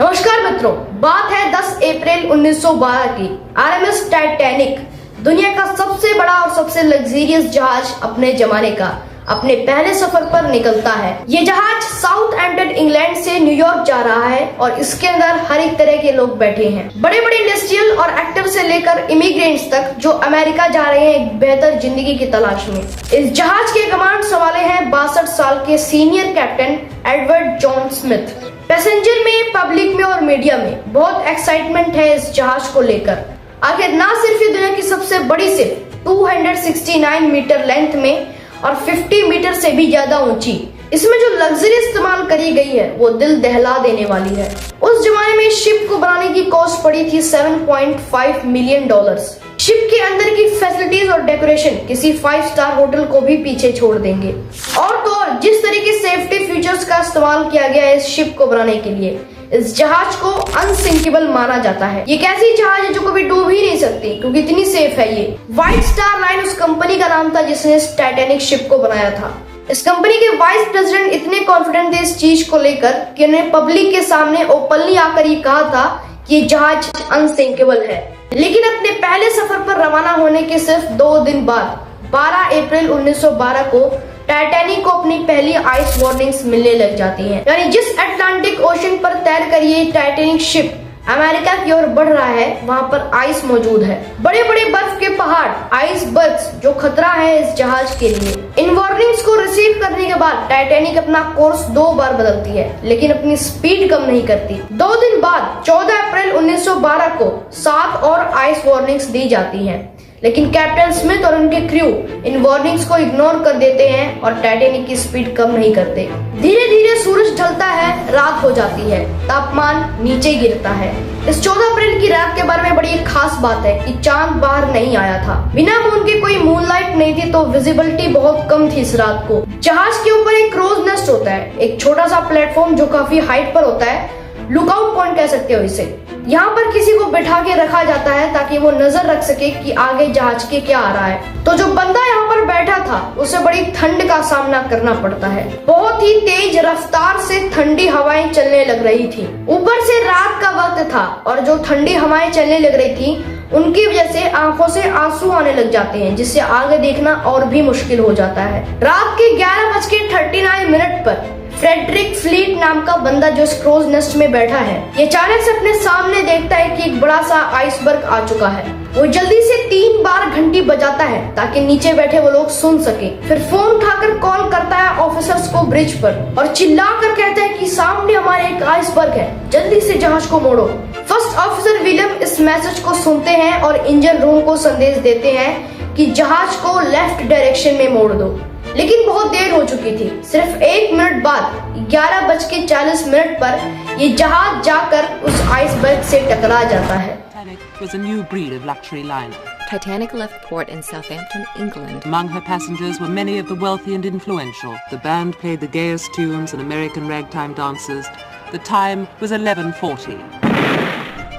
नमस्कार मित्रों, बात है 10 अप्रैल 1912 की। आरएमएस टाइटैनिक दुनिया का सबसे बड़ा और सबसे लग्जरियस जहाज अपने जमाने का अपने पहले सफर पर निकलता है। ये जहाज साउथहैम्पटन इंग्लैंड से न्यूयॉर्क जा रहा है और इसके अंदर हर एक तरह के लोग बैठे हैं, बड़े बड़े इंडस्ट्रियल और एक्टर से लेकर इमिग्रेंट्स तक जो अमेरिका जा रहे हैं एक बेहतर जिंदगी की तलाश में। इस जहाज के कमांड संभाले हैं 62 साल के senior captain Edward John Smith. Passenger में, पब्लिक में और मीडिया में बहुत एक्साइटमेंट है इस जहाज को लेकर। आखिर ना सिर्फ ये दुनिया की सबसे बड़ी शिप 269 मीटर लेंथ में और 50 मीटर से भी ज्यादा ऊंची, इसमें जो लग्जरी इस्तेमाल करी गई है वो दिल दहला देने वाली है। उस जमाने में शिप को बनाने की कॉस्ट पड़ी थी $7.5 मिलियन। शिप के अंदर की फैसिलिटीज और डेकोरेशन किसी 5 स्टार होटल को भी पीछे छोड़ देंगे। और तो और जिस तरह की सेफ्टी फीचर्स का इस्तेमाल किया गया है इस शिप को बनाने के लिए, इस जहाज को अनसिंकेबल माना जाता है। ये कैसी जहाज है जो कभी डूब ही नहीं सकती, क्योंकि इतनी सेफ है ये। व्हाइट स्टार लाइन उस कंपनी का नाम था जिसने इस टाइटैनिक शिप को बनाया था। इस कंपनी के वाइस प्रेसिडेंट इतने कॉन्फिडेंट थे इस चीज को लेकर कि उन्हें पब्लिक के सामने ओपनली आकर ये कहा था कि ये जहाज अनसिंकेबल है। लेकिन अपने पहले सफर पर रवाना होने के सिर्फ 2 दिन बाद 12 अप्रैल 1912 को टाइटैनिक को अपनी पहली आइस वार्निंग्स मिलने लग जाती हैं। यानी जिस अटलांटिक ओशन पर तैर कर ये टाइटैनिक शिप अमेरिका की ओर बढ़ रहा है वहाँ पर आइस मौजूद है, बड़े बड़े बर्फ के पहाड़, आइसबर्ग्स जो खतरा है इस जहाज के लिए। इन वार्निंग्स को रिसीव करने के बाद टाइटैनिक अपना कोर्स 2 बार बदलती है, लेकिन अपनी स्पीड कम नहीं करती। 2 दिन बाद 14 अप्रैल 1912 को 7 और आइस वार्निंग्स दी जाती हैं, लेकिन कैप्टन स्मिथ और उनके क्रू इन वार्निंग्स को इग्नोर कर देते हैं और टाइटैनिक की स्पीड कम नहीं करते। धीरे धीरे सूरज ढलता है, रात हो जाती है, तापमान नीचे गिरता है। इस 14 अप्रैल की रात के बारे में बड़ी एक खास बात है कि चांद बाहर नहीं आया था। बिना मून के कोई मूनलाइट नहीं थी, तो विजिबिलिटी बहुत कम थी इस रात को। जहाज के ऊपर एक क्रोज नेस्ट होता है, एक छोटा सा प्लेटफॉर्म जो काफी हाइट पर होता है, लुकआउट पॉइंट कह सकते हो इसे। यहाँ पर किसी को बिठा के रखा जाता है ताकि वो नजर रख सके कि आगे जहाज के क्या आ रहा है। तो जो बंदा यहाँ पर बैठा था उसे बड़ी ठंड का सामना करना पड़ता है। बहुत ही तेज रफ्तार से ठंडी हवाएं चलने लग रही थी। ऊपर से रात का वक्त था और जो ठंडी हवाएं चलने लग रही थी उनकी वजह से आंखों से आंसू आने लग जाते हैं, जिससे आगे देखना और भी मुश्किल हो जाता है। रात के 11:39 पर फ्रेडरिक फ्लीट नाम का बंदा जो क्रोज नेस्ट में बैठा है, ये अचानक से अपने सामने देखता है कि एक बड़ा सा आइसबर्ग आ चुका है। वो जल्दी से 3 बार घंटी बजाता है ताकि नीचे बैठे वो लोग सुन सके। फिर फोन उठाकर कॉल करता है ऑफिसर्स को ब्रिज पर और चिल्लाकर कहता है कि सामने हमारे एक आइसबर्ग है, जल्दी से जहाज को मोड़ो। फर्स्ट ऑफिसर विलियम इस मैसेज को सुनते हैं और इंजन रूम को संदेश देते हैं कि जहाज को लेफ्ट डायरेक्शन में मोड़ दो। लेकिन बहुत देर हो चुकी थी। सिर्फ 1 मिनट बाद 11:40 पर ये जहाज जाकर उस आइसबर्ग से टकरा जाता है। Titanic was a new breed of luxury liner. Titanic left port in Southampton, England. Among her passengers were many of the wealthy and influential. The band played the gayest tunes and American ragtime dances. The time was 11:40.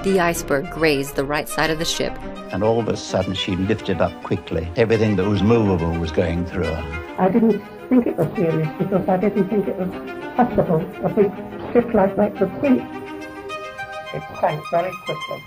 The iceberg grazed the right side of the ship. And all of a sudden she lifted up quickly. Everything that was movable was going through her. I didn't think it was serious because I didn't think it was possible a big ship like that could sink. It sank very quickly.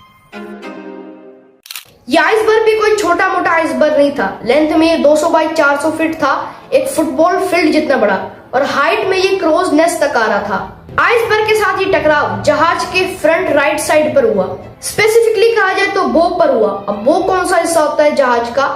ये iceberg भी कोई छोटा मोटा iceberg नहीं था। Length में 200 by 400 feet था, एक फुटबॉल फील्ड जितना बड़ा, और हाइट में ये क्रोज नेस्ट तक आ रहा था। आइसबर्ग के साथ ये टकराव जहाज के फ्रंट राइट साइड पर हुआ। स्पेसिफिकली कहा जाए तो बो पर हुआ। अब बो कौन सा हिस्सा होता है जहाज का,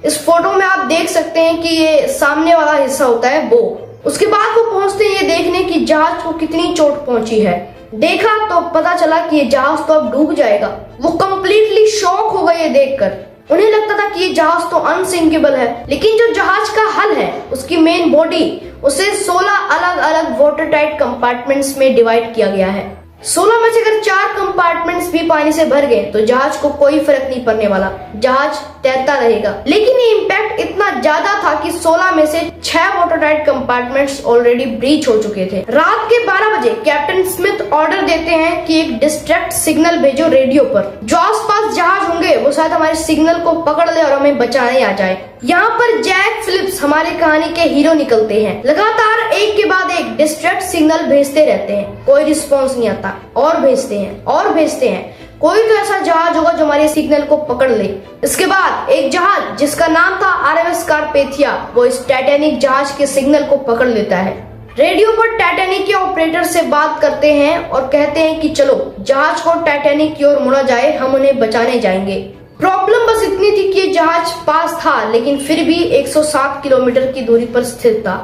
इस फोटो में आप देख सकते हैं कि ये सामने वाला हिस्सा होता है बो। उसके बाद वो पहुंचते हैं ये देखने की जहाज को कितनी चोट पहुंची है। देखा तो पता चला कि ये जहाज तो अब डूब जाएगा। वो कंप्लीटली शॉक हो गए ये देखकर। उन्हें लगता था कि ये जहाज तो अनसिंकेबल है, लेकिन जो जहाज का हल है उसकी मेन बॉडी उसे 16 अलग अलग वाटर टाइट कंपार्टमेंट्स में डिवाइड किया गया है। 16 में से अगर 4 कंपार्टमेंट्स भी पानी से भर गए तो जहाज को कोई फर्क नहीं पड़ने वाला, जहाज तैरता रहेगा। लेकिन ये इम्पैक्ट इतना ज्यादा था कि 16 में से 6 वाटरटाइट कंपार्टमेंट्स ऑलरेडी ब्रीच हो चुके थे। रात के 12 बजे कैप्टन स्मिथ ऑर्डर देते हैं कि एक डिस्ट्रैक्ट सिग्नल भेजो रेडियो पर। जो आसपास जहाज होंगे वो शायद हमारे सिग्नल को पकड़ ले और हमें बचाने आ जाए। यहाँ पर जैक फिलिप्स हमारी कहानी के हीरो निकलते हैं। लगातार एक के बाद एक डिस्ट्रैक्ट सिग्नल भेजते रहते हैं, कोई रिस्पॉन्स नहीं आता, और भेजते हैं और भेजते हैं। कोई तो ऐसा जहाज होगा जो हमारे सिग्नल को पकड़ ले। इसके बाद एक जहाज जिसका नाम था RMS कारपेथिया, वो इस टाइटैनिक जहाज के सिग्नल को पकड़ लेता है। रेडियो पर टाइटैनिक के ऑपरेटर से बात करते हैं और कहते हैं कि चलो जहाज को टाइटैनिक की ओर मुड़ा जाए, हम उन्हें बचाने जाएंगे। प्रॉब्लम बस इतनी थी कि जहाज पास था, लेकिन फिर भी 107 किलोमीटर की दूरी पर स्थित था।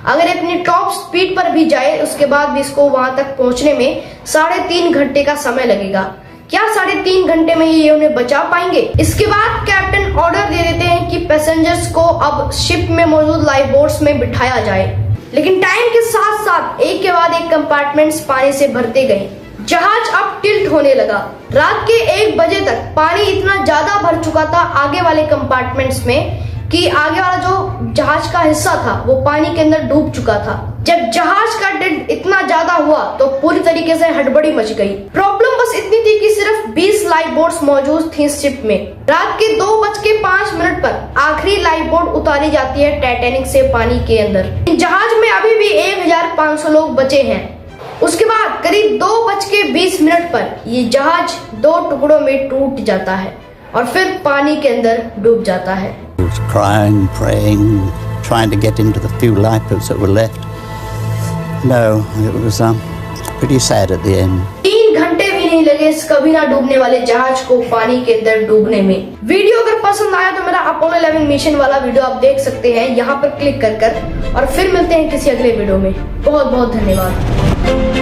अगर अपनी टॉप स्पीड पर भी जाए, उसके बाद भी इसको वहां तक पहुंचने में 3.5 घंटे का समय लगेगा। क्या 3.5 घंटे में ये उन्हें बचा पाएंगे? इसके बाद कैप्टन ऑर्डर दे देते हैं कि पैसेंजर्स को अब शिप में मौजूद लाइफ बोट्स में बिठाया जाए। लेकिन टाइम के साथ साथ एक के बाद एक कंपार्टमेंट्स पानी से भरते गए। जहाज अब टिल्ट होने लगा। रात के 1 बजे तक पानी इतना ज्यादा भर चुका था आगे वाले कंपार्टमेंट्स में कि आगे वाला जो जहाज का हिस्सा था वो पानी के अंदर डूब चुका था। जब जहाज का टिल्ट इतना ज्यादा हुआ तो पूरी तरीके से हड़बड़ी मच गई। प्रॉब्लम बस इतनी थी कि सिर्फ 20 लाइफ बोट्स मौजूद थी शिप में। रात के 2:05 पर आखिरी लाइफ बोट उतारी जाती है टाइटैनिक से पानी के अंदर। जहाज में अभी भी 1500 लोग बचे हैं। उसके बाद करीब 2:20 पर ये जहाज 2 टुकड़ों में टूट जाता है और फिर पानी के अंदर डूब जाता है। He was crying, praying, trying to get into the few lifeboats that were left. No, it was pretty sad at the end. 3 घंटे भी नहीं लगे इस कभी ना डूबने वाले जहाज को पानी के अंदर डूबने में। वीडियो अगर पसंद आया तो मेरा अपोलो 11 मिशन वाला वीडियो आप देख सकते हैं यहाँ पर क्लिक कर और फिर मिलते हैं किसी अगले वीडियो में। बहुत बहुत धन्यवाद।